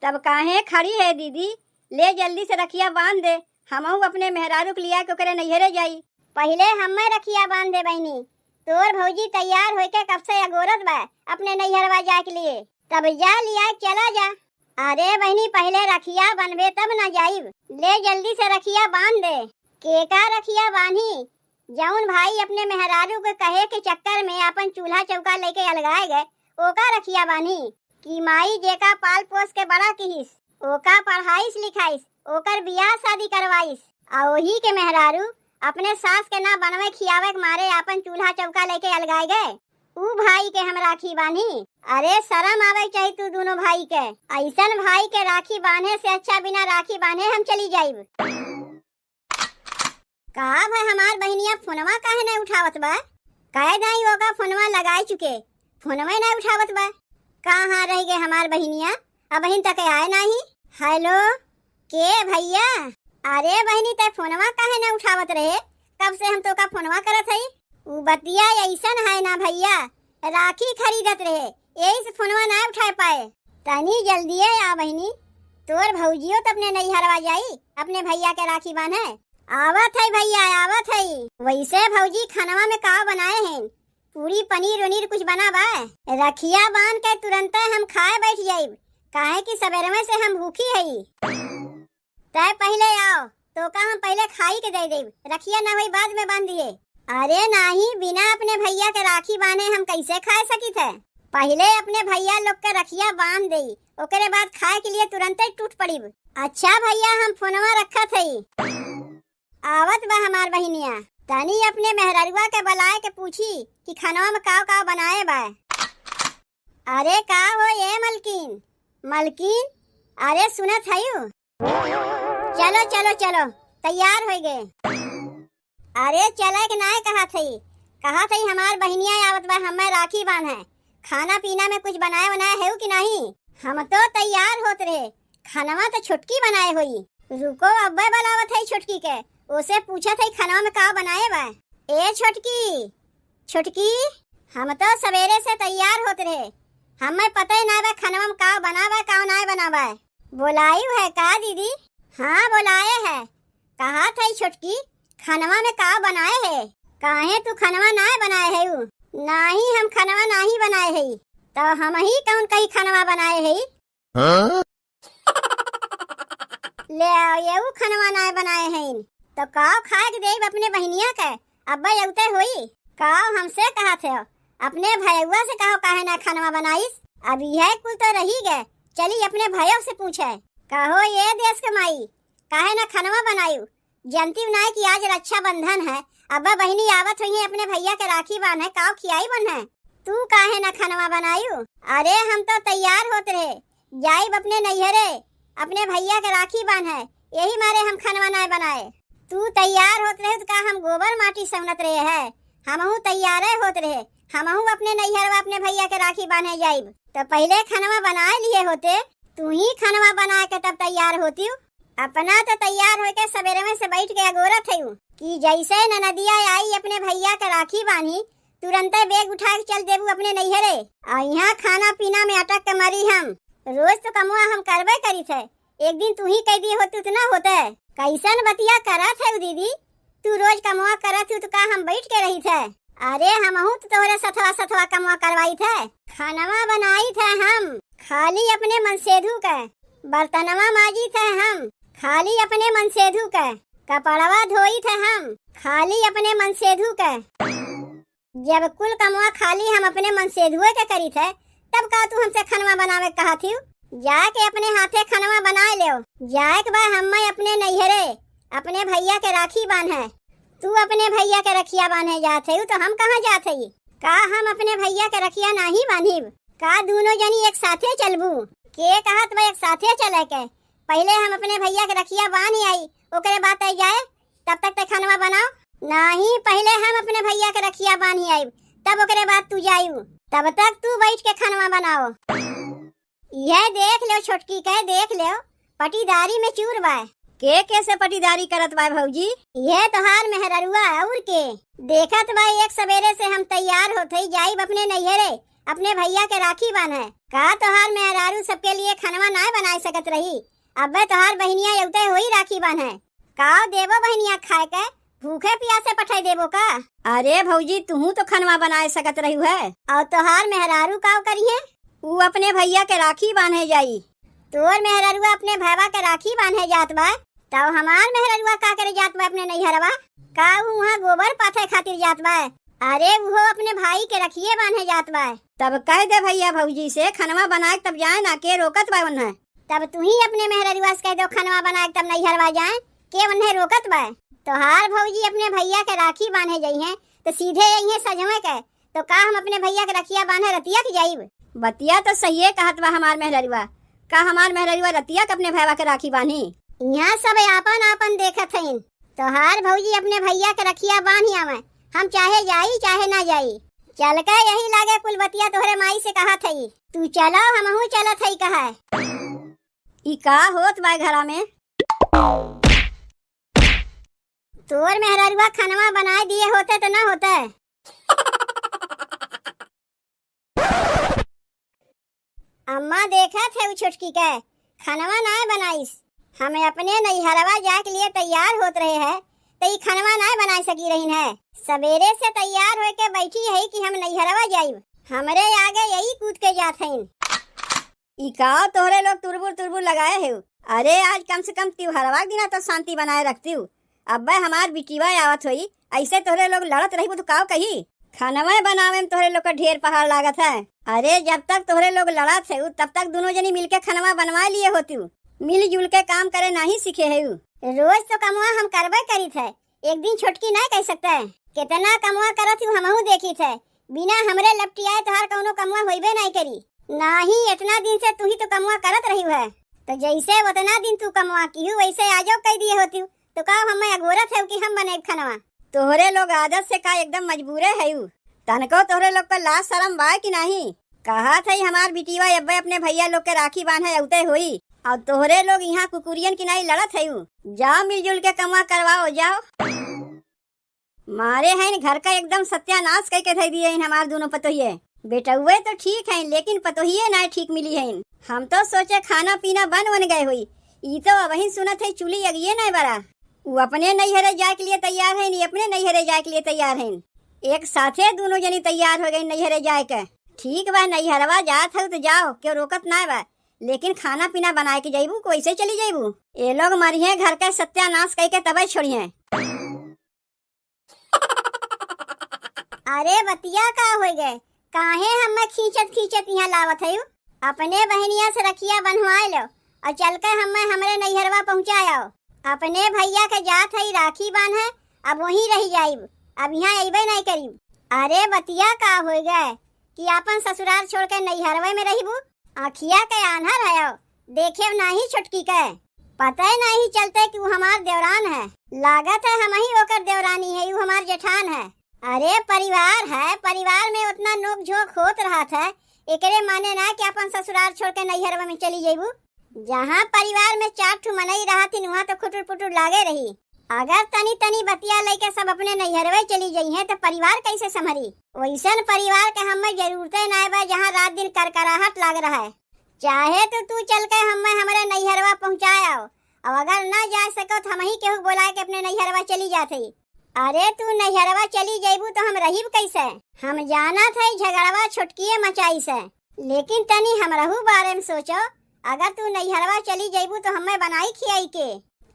तब काहे खड़ी है दीदी, ले जल्दी से रखिया बांध दे। हमहू अपने मेहरारू के लिया के नैहरे जाई। पहले हमें रखिया बांध दे बहनी। तोर भौजी तैयार होके कब से अगोरत बा अपने नैहरवा जाए के लिए। तब जा लिया चला जा। अरे बहनी पहले रखिया बनबे तब न जाइब। ले जल्दी से रखिया बांध दे। के का रखिया बांधी? जौन भाई अपने मेहरारू के कहे के चक्कर में अपन चूल्हा चौका लेके अलगाए गए ओका रखिया बानी कि माई जेका पाल पोस के बड़ा किहिस, ओका पढ़ाईस लिखाईस, ओकर बियाह शादी करवाईस, आ वही के मेहरारू अपने सास के ना बनवे खियावे के मारे अपन चूल्हा चौका लेके अलगाए गए। ऊ भाई के हम राखी बानी। अरे शर्म आवे चाहिए तू दोनों भाई के। ऐसन भाई के राखी बांधे से अच्छा बिना राखी बांधे हम चली जाइब। कहा भाई हमार बहनिया फोनवा काहे नहीं उठावत बा? कहे नहीं होगा फोनवा लगाए चुके, फोनवा नहीं उठावत बा। कहाँ रह गए हमार बहनिया? अब बहन तक आए नहीं। हेलो के भैया? अरे बहनी ते फोनवा काहे नहीं उठावत रहे? कब से हम तो का फोनवा करत हई। उ बतिया ऐसन है ना भैया, राखी खरीदत रहे यही से फोनवा ना उठा पाए। तनी जल्दी आ बहनी, तोर भौजियो तो अपने नैहरवा जाई अपने भैया के राखी बांधे। आवत है भैया आवत है। वैसे भौजी खानवा में का बनाए हैं? पूरी पनीर वनीर कुछ बना बा? रखिया बांध के तुरंत हम खाए बैठ जाइब, काहे कि सवेरे में से हम भूखी हई। तय पहले आओ तो का हम पहले खाई के दे देब, रखिया ना वही बाद में बांध दिए। अरे नहीं, बिना अपने भैया के राखी बांधे हम कैसे खा सकी थे? पहले अपने भैया लोग के रखिया बांध दे, ओकरे बाद खाए के लिए तुरंत ही टूट पड़ीब। अच्छा भैया हम फोनवा रखत हई। आवत बा हमार बहनिया। तनी अपने मेहररुआ के बुलाए के पूछी कि खानवा में का बनाए बा। अरे का हो ये मलकिन? मलकिन अरे सुनत हयू? चलो चलो चलो तैयार हो गए। अरे चले के नाय कहा थी हमार बहनिया आवत बा, हमें राखी बांधे। खाना पीना में कुछ बनाए है कि नहीं? हम तो तैयार होत रहे, खानवा तो छुटकी बनाए हुई। रुको अब्बे बुलावत है छुटकी के, उसे पूछा था खाना में का बनाए बा। ए छुटकी छुटकी, हम तो सवेरे से तैयार होते रहे, हमें पता ही ना बा खाना में का बनावा का ना बनावा। बुलाई है का दीदी? हाँ बुलाए है। कहा था छुटकी खानवा में का बनाए है? काहे तू खानवा ना बनाए है? नहीं हम खानवा नहीं बनाए है, तो हम ही कौन कहीं खानवा बनाए है? हाँ? ले ये खानवा ना बनाए हैं तो काव खाए के देब अपने बहनिया के। अब्बा यउते हुई काव हमसे कहा थे अपने भैया से कहो काहे ना खानवा बनाईस। अब यह कुल तो रही गए, चली अपने भाइयों से पूछे कहो ये देश के माई काहे ना खानवा बनायू। जानती ना कि आज रक्षाबंधन है, अब्बा बहनी आवत हुई अपने भैया के राखी बांधे, काव खियाई बन है, तू काहे ना खानवा बनायू। अरे हम तो तैयार होते रहे जाइब अपने नैहरे अपने भैया के राखी बांधे, यही मारे हम खानवा ना बनाए। तू तैयार होत रहे तो का हम गोबर माटी सवनत रहे है? हमहू तैयार होत रहे, हमहू अपने नैहरवा अपने भैया के राखी बांधे जाइब। तो पहले खानवा बना लिए होते, तू ही खानवा बना के तब तैयार होती। अपना तो तैयार होके सवेरे में से बैठ के अगोरत है कि जैसे नदिया आई अपने भैया के राखी बांधी तुरंत बैग उठा के चल देबू अपने नैहरे। और यहाँ खाना पीना में अटक के मरी हम। रोज तो कमुआ हम करबे करी थे, एक दिन तू ही कह दी होती तो ना होते। कैसन बतिया करत है दीदी? तू रोज कमुआ करत हो तो का हम बैठ के रही थे? अरे हमहू तो तोहरे सथवा कमुआ करवाई थे, खानवा बनाई थे हम खाली अपने मनसेधु के, बर्तनवा माजी थे हम खाली अपने मनसेधु के, कपड़वा धोई थे हम खाली अपने मनसेधु के। जब कुल कमुआ खाली हम अपने मनसेधुए के करी थे तब का तू हमसे खानवा बनावे कहा थी? जाके अपने हाथे खानवा बना ले। जाए के बाद हम अपने नैहरे अपने भैया के राखी बांधे, तू अपने भैया के रखिया बांधे जाते तो हम कहाँ जाते? का हम अपने भैया के रखिया नहीं बांधिब? का दोनों जनी एक साथे चलबू? के कहत बा एक साथे चले के? पहले हम अपने भैया के रखिया बांध आई, ओकरे बाद आई जाए तब तक खानवा बनाओ। नहीं, पहले हम अपने भैया के रखिया बांध आई तब ओकरे बाद तू जायू, तब तक तू बैठ के खानवा बनाओ। यह देख लो छोटकी के, देख लो पटीदारी में चूर बा। के कैसे पटीदारी करत बा भौजी? यह तोहार मेहररुआ और के देखत बा। एक सवेरे से हम तैयार होते जाइब अपने नैहरे अपने भैया के राखी बांधे। का तोहार मेहरारू सबके लिए खनवा ना बनाए सकत रही? अबे तोहार बहनिया यौते होई राखी बांधे। का देवो बहनिया खाए के? भूखे प्यासे पठाई देबो का? अरे भौजी तू तो खनवा बनाए सकत रही है। और तोहार मेहरारू का करिए? वो अपने भैया के राखी बांधे जाई। तोर मेहरारुआ अपने भैया के राखी बांधे जात बा, तब हमार मेहरारुआ का करे जात बा अपने नैहरवा? का वहाँ गोबर पाथे खातिर जात बा? अरे वो अपने भाई के रखिए बांधे जात बा। तब कह दे भैया भौजी से खनवा बनाए तब जाए ना, के रोकत बा उन्हें? तब तू ही अपने मेहरारुआ से कह दो खनवा बनाए तब नैहरवा जाए, के उन्हें रोकत बा? तोहार भौजी अपने भैया के राखी बांधे जाई है तो सीधे यही है सजवे के, तो का हम अपने भैया के रखिया बांधे रतिया के जाइब? बतिया तो सही कहत बा हमार मेहरारुआ। का हमार मेहरारुआ रतिया के अपने भैया के राखी बांधी? यहाँ सब आपन आपन देखत हईन। तोहार भौजी अपने भैया के रखिया बांधी आवे, हम चाहे जाई चाहे ना जाई। चल के यही लागे कुल बतिया तोहरे माई से कहा थई, तू चलो हमहू चलत हई कहा। ई का होत बा घरा में? तोर मेहरारुआ खनवा बनाए दिए होते तो ना होते। अम्मा देखत है वो छोटकी के खनवा ना बनाईस। हमें अपने नैहरवा जाए के लिए तैयार होत रहे है तो ई खनवा ना बना सकी रही है। सवेरे से तैयार होके बैठी है कि हम नैहरवा जाइब, हमरे आगे यही कूद के जात हईन। ई का तोहरे लोग तुरबुर तुरबुर लगाए है? अरे आज कम से कम त्योहारवा के दिन तो शांति बनाए रखती हूँ। अब्बा हमार बिटिवा आवत होई, ऐसे तोहरे लोग लड़त रही तो का कही? खनवा बनावे में तोहरे लोग का ढेर पहाड़ लागत है। अरे जब तक तोहरे लोग लड़त है तब तक दोनों जनी मिलके खनवा बनवा लिए होती, मिलजुल के काम करे नहीं सीखे है। रोज तो कमवा हम करबे करी थे, एक दिन छोटकी ना कह सकते है। कितना कमवा करत हूँ हमहू देखी थे, बिना हमरे लपटियाए तोहार कौनो कमवा होइबे नहीं करी। नाही इतना दिन से तू ही तो कमवा करत रही है, तो जैसे उतना दिन तू कमवा की वैसे आजो कह दिए होती, तो का हम अगोरत है कि हम बने खनवा? तोहरे लोग आदत से का एकदम मजबूरे है। तनको तोहरे लोग पर लाज शरम बा कि नहीं? कहा था हमार बिटिवा अब्बे अपने भैया लोग के राखी बांधे औते होई, और तोहरे लोग यहाँ कुकुरियन की नहीं लड़त है। जाओ मिलजुल के कमा करवाओ जाओ। मारे हैं घर का एकदम सत्यानाश करके थे दिए हमार दोनों पतोहिए। बेटुए तो ठीक है लेकिन पतोहिए ना ठीक मिली है। हम तो सोचे खाना पीना बन गए हुई, ई तो वही सुनत है चूल्ही अगिए नहीं बड़ा। वो अपने नैहरे जाए के लिए तैयार है, नहीं अपने नैहरे जाए के लिए तैयार है। एक साथे दोनों जनी तैयार हो गई नैहरे जाए के। ठीक बा नैहरवा जात है तो जाओ, क्यों रोकत ना बा, लेकिन खाना पीना बनाए के जाइबू कैसे चली जाइबू? ये लोग मरिए घर के सत्यानाश करके तबे छोड़िए। अरे बतिया का हो गए, काहे हमें खींचत खींचत यहाँ लावत है? अपने बहनिया से रखिया बनवाए लो और चल के हमें हमरे नैहरवा पहुँचाओ। अपने भैया के जात है राखी बांधे, अब वहीं रही जाइब, अब यहाँ अबे नहीं करीब। अरे बतिया का हो गए कि अपन ससुराल छोड़ के नैहरवे में रहीबू? आखिया के आन्हर है, देखे नहीं छुटकी के, पता नहीं चलते कि वो हमार देवरान है। लागत है हम ही होकर देवरानी है, वो हमार जेठान है। अरे परिवार है, परिवार में उतना नोक झोंक होत रहा था, एकरे माने ना कि अपन ससुराल छोड़ के नैहरवा में चली जाइबू। जहाँ परिवार में 4 ठू मनई रहा थी वहाँ तो खुटुर पुटुर लागे रही। अगर तनी तनी बतिया लेके सब अपने नैहरवे चली गई है तो परिवार कैसे संभरी? वैसन परिवार के हमें जरूरते ना बा जहाँ रात दिन करकराहट लाग रहा है। चाहे तो तू चल के हमें हमारे नैहरवा पहुँचाओ, और अगर ना जा सको तो हम ही केहू बोला के अपने नैहरवा चली जाते। अरे तू नैहरवा चली जाइबू तो हम रहीब कैसे? हम जाना था झगड़वा छुटकिए मचाई से, लेकिन तनी हम रहू बारे में सोचो। अगर तू नैहरवा चली जाइबू तो हमें बनाई खियाई के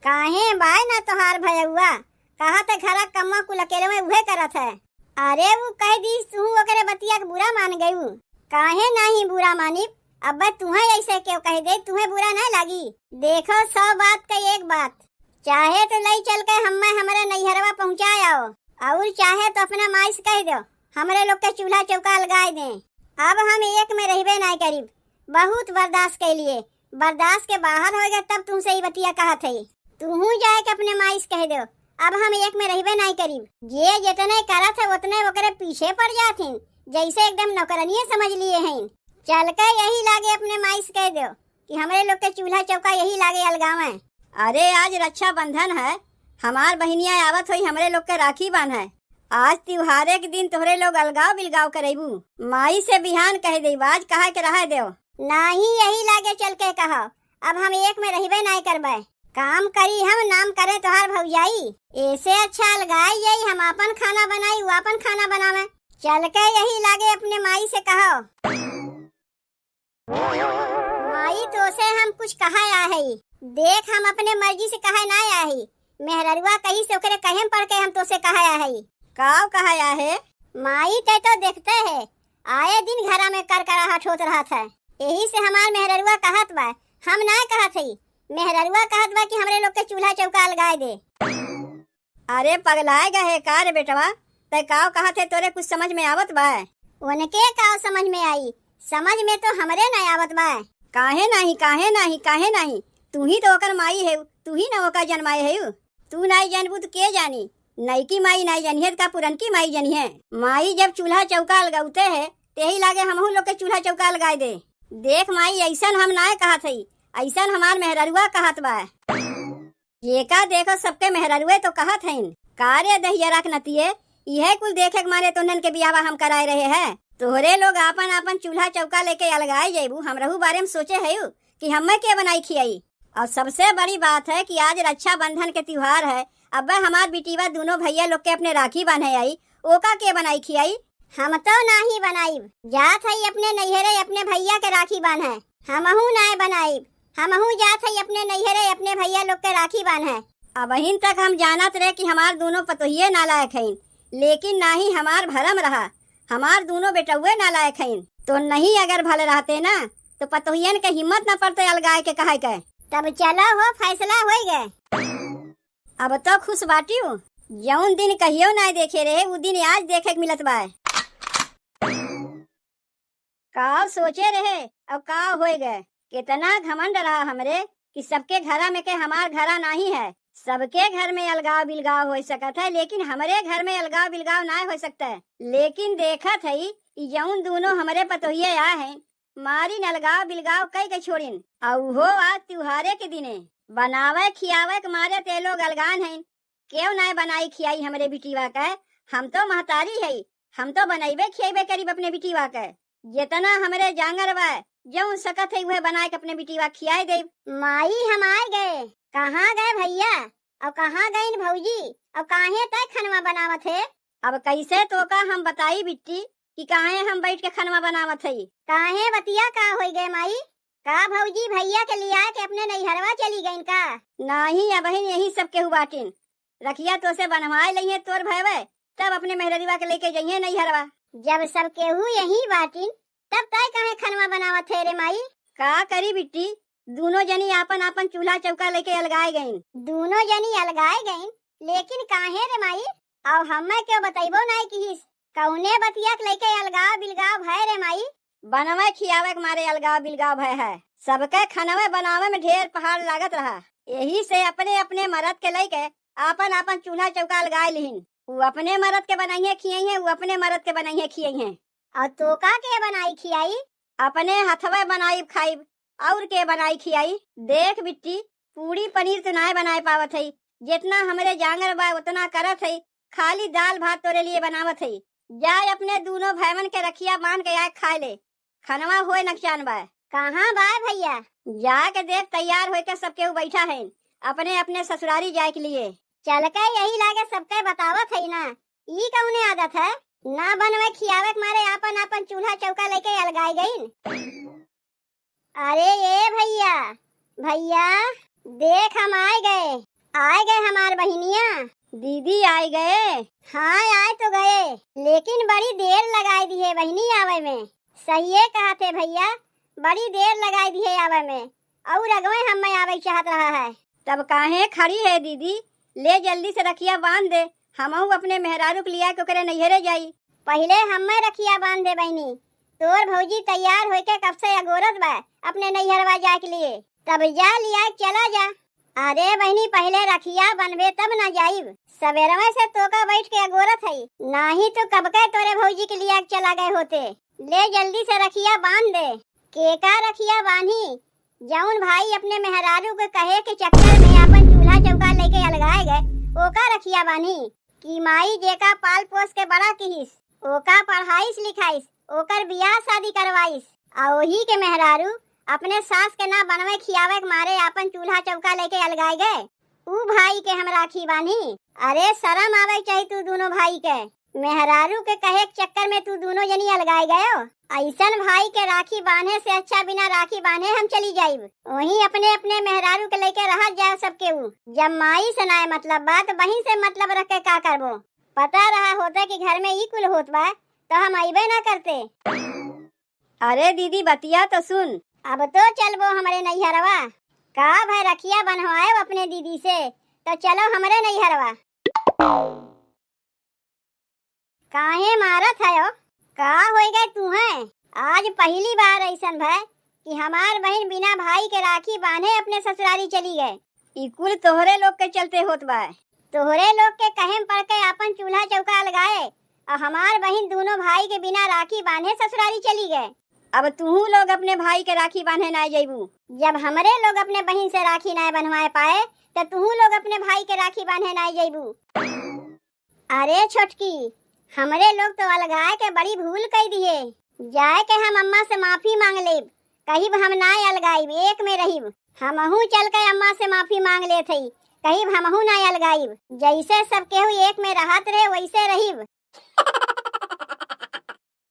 काहे बाय ना तोहार भैया कहा तो घरा कम्मा कुल अकेले में उहे करत है। अरे वो कह दी तू ओकरे बतिया के बुरा मान गयू, काहे नहीं बुरा मानी? अब तुम्हें ऐसे क्यों कह दे, तुम्हें बुरा ना लगी? देखो 100 बात का एक बात, चाहे तो लई चल के हमें हमारे नैहरवा पहुँचाओ, और चाहे तो अपना माई से कह दो हमारे लोग के चूल्हा चौका लगाए दे। अब हम एक में रहबे नहीं करीब, बहुत बर्दाश्त के लिए, बर्दाश्त के बाहर हो गए तब तुमसे ही बतिया कहा थे। तू जाए के अपने माई से कह दो अब हम एक में रहबे नहीं करीब। ये जितने करत है उतने ओकरे पीछे पड़ जाते, जैसे एकदम नौकरनिये समझ लिए हैं। चल के यही लागे अपने माई से कह दो कि हमारे लोग के चूल्हा चौका यही लागे अलगावे। अरे आज रक्षाबंधन है, हमार बहनिया आवत हुई हमरे लोग के राखी बांधे, आज त्योहारे के दिन तोहरे लोग अलगाव बिलगाव करेबू। माई से बिहान कह दे आज कहा के रहा देव। नहीं यही लागे चल के कहो। अब हम एक में रहबे नहीं करबे। काम करी हम नाम करे तोहार भौजाई। ऐसे अच्छा अलगाई यही हम अपन खाना बनाई वो अपन खाना बनावे। चल के यही लागे अपने माई से कहो। माई तो से हम कुछ कहा है देख हम अपने मर्जी से कहा ना आई। मेहररुआ कहीं से ओकरे कहें पड़ के हम तो से कहा है। काव कहा है माई ते तो देखते है आए दिन घरा में कर कराहट होत रहा था। यही से हमार मेहररुआ कहत बा हम ना कहत हई। मेहररुआ कहत बा कि हमरे लोग के चूल्हा चौका लगाए दे। अरे पगलाए गए का रे बेटवा ते काव कहत है तोरे कुछ समझ में आवत बा? उनके काव समझ में आई समझ में तो हमरे ना आवत बा। काहे नहीं तू ही तो ओकर माई है तू ही ना ओकर जन्माए है। तू नहीं जानबू तो के जानी। नईकी माई नहीं जानिए का पुरनकी माई जानिए। माई जब चूल्हा चौका लगाते है तेही लागे हमहू लोग के चूल्हा चौका लगाए दे। देख माई ऐसन हम ना कहत हई ऐसन हमार मेहररुआ कहत बा। ये का देखो सबके मेहररुए तो कहत हईन। कार्य दहिया रख नतिए यह कुल देखे के मारे तोहन के बियाह हम कराए रहे हैं। तोहरे लोग आपन आपन चूल्हा चौका लेके अलगाए जेबू। हमरहू बारे में सोचे है कि हमें के बनाई खियाई। और सबसे बड़ी बात है कि आज रक्षाबंधन के त्योहार है। अब हमार बिटिवा दोनों भैया लोग के अपने राखी बांधे आई ओका के बनाई खियाई। हम तो नहीं बनाई जात हई अपने नैहरे अपने भैया के राखी बांधे। हमहू नहीं बनाई हमहू जात हई अपने नैहरे अपने भैया लोग के राखी बांधे। अबहिन तक हम जानत रहे कि हमार दोनों पतोहिए नालायक हईन लेकिन नहीं हमार भरम रहा। हमार दोनों बेटुए नालायक हईन तो नहीं अगर भले रहते ना तो पतोहियन के हिम्मत न पड़ते अलगाए के कहे के। तब चलो हो फैसला हो गए। अब तो खुश बाटी हूँ जौन दिन कहियो ना देखे रहे वो दिन आज देखे के मिलत बा। काव सोचे रहे और काव हो गए। कितना घमंड रहा हमरे कि सबके घरा में के हमार घरा नहीं है। सबके घर में अलगाव बिलगाव हो सकता है लेकिन हमारे घर में अलगाव बिलगाव ना हो सकता है। लेकिन देखत है जौन दोनों हमारे पतोहिए आ हैं मारी अलगाव बिलगाव कई के छोड़िन। और हो आज त्योहारे के दिने बनावे खियावे के मारे ते लोग अलगान हैं। क्यों ना बनाई खियाई हमरे बिटिवा के। हम तो महतारी है हम तो बनाइबे खियाबे करीब अपने बिटिवा के। जितना हमरे जांगर बा जौन सकत है वह बनाए के अपने बिटिवा खियाए दे। माई हम आ गए। कहाँ गए भैया और कहाँ गई भौजी और काहे तक खनवा बनावत है। अब कैसे तो का हम बताई बिट्टी कि काहे हम बैठ के खनवा बनावत है। काहे बतिया का हो गए माई का भौजी भैया के लिया के अपने नैहरवा चली गईन का। नहीं अब यही सब केहू बाटिन रखिया तो से बनवाए लइहे तोर भैवे तब अपने मेहररुआ के लेके जाइए नैहरवा। जब सब केहू यही बाटिन तब तय काहे खनवा बनावत है रे माई। का करी बिट्टी दोनों जनी आपन आपन चूल्हा चौका लेके अलगाए गईन। दोनों जनी अलगाए गईन लेकिन काहे रे माई और हमें क्यों बताइबो नहीं कि कौने बतिया के लेके अलगाव बिलगाव भय रे माई। बनवे खियावे के मारे अलगाव बिलगाव भय है। सबके खनवे बनावे में ढेर पहाड़ लागत रहा। यही से अपने अपने मरद के लेके आपन आपन चूल्हा चौका अलगाए लिहिन। वो अपने मरद के बनाइए खियाई है वो अपने मरद के बनाइए खियाई है। और तोका के बनाई खियाई अपने हथवे बनाई खाई और के बनाई खियाई। देख बिट्टी पूरी पनीर तो ना बनाए पावत है जितना हमरे जांगर बा उतना करत है। खाली दाल भात तोरे लिए बनावत है। जाए अपने दोनों भाईवन के रखिया बांध के आए खाए ले खनवा होए नकसान बा। कहाँ बा भैया जाके देख तैयार होके सब केहू बैठा है अपने अपने ससुरारी जाए के लिए। चल के यही लागे सबके बतावत है ना ई कौने आदत है ना बनवे खियावे के मारे आपन आपन चूल्हा चौका लेके अलगाई गईन। अरे ये भैया भैया देख हम आए गए हमार बहिनिया। दीदी आए गए। हाँ आए तो गए लेकिन बड़ी देर लगाई दी है बहिनी आवे में। सही है कहा थे भैया बड़ी देर लगाई दी है आवे में और अगवे हम आवे चाहत रहा है। तब काहे खड़ी है दीदी ले जल्दी से रखिया बांध दे हमहू अपने मेहरारू के लिया के करे नैहरे जाई। पहले हमें रखिया बांध दे बहनी तोर भौजी तैयार होके कब से अगोरत बा अपने नैहरवा जाए के लिए। तब जा लिया चला जा। अरे बहनी पहले रखिया बनबे तब ना जाइब। सवेरवा से तोका बैठ के अगोरत है नहीं तो कब के तोरे भौजी के लिए चला गए होते। ले जल्दी से रखिया बांध दे। केका रखिया बांधी जौन भाई अपने मेहरारू के कहे के चक्कर में अपन चूल्हा चौका लेके अलगाए गए ओका रखिया बांधी। कि माई जेका पाल पोस के बड़ा किहिस, ओका पढ़ाईस लिखाईस, ओकर बियाह शादी करवाईस, आ ओही के मेहरारू अपने सास के ना बनवे खियावे के मारे अपन चूल्हा चौका लेके अलगाए गए। ऊ भाई के हम राखी बानी। अरे शर्म आवे चाहिए तू दोनों भाई के। मेहरारू के कहे के चक्कर में तू दोनों जनी अलगाए गए हो। ऐसन भाई के राखी बांधे से अच्छा बिना राखी बांधे हम चली जाइब। वहीं अपने अपने मेहरारू के लेके रह जाए सबके। ऊ जब माई से ना मतलब बा तो बहिन से मतलब रख के का करबो। पता रहा होता कि घर में ई कुल होत बा तो हम आइबे ना करते। अरे दीदी बतिया तो सुन। अब तो चलबो हमारे नैहरवा। का भाई रखिया बनवाए अपने दीदी से तो चलो हमारे नैहरवा। काहे मारत है? का होई गए तू है? आज पहली बार ऐसन भय कि हमार बहन बिना भाई के राखी बांधे अपने ससुरारी चली गए। ई कुल तोहरे लोग के चलते होत बा। तोहरे लोग के कहे पड़ के अपन चूल्हा चौका लगाए और हमार बहन दोनों भाई के बिना राखी बांधे ससुरारी चली गए। अब तू लोग अपने भाई के राखी बांधे ना जाइबू। जब हमरे लोग अपने बहन से राखी ना बनवाए पाए तो तू लोग अपने भाई के राखी बांधे ना जाइबू। अरे छोटकी, हमरे लोग तो अलगाए के बड़ी भूल कर दिए। जाए के हम अम्मा से माफी मांग लेब। कहीं हम ना अलगाइब, एक में रहिब। हमहू चल के अम्मा से माफी मांग ले थी। कहीं हमहू ना अलगाइब। जैसे सब केहू एक में रहत रहे वैसे रहिब।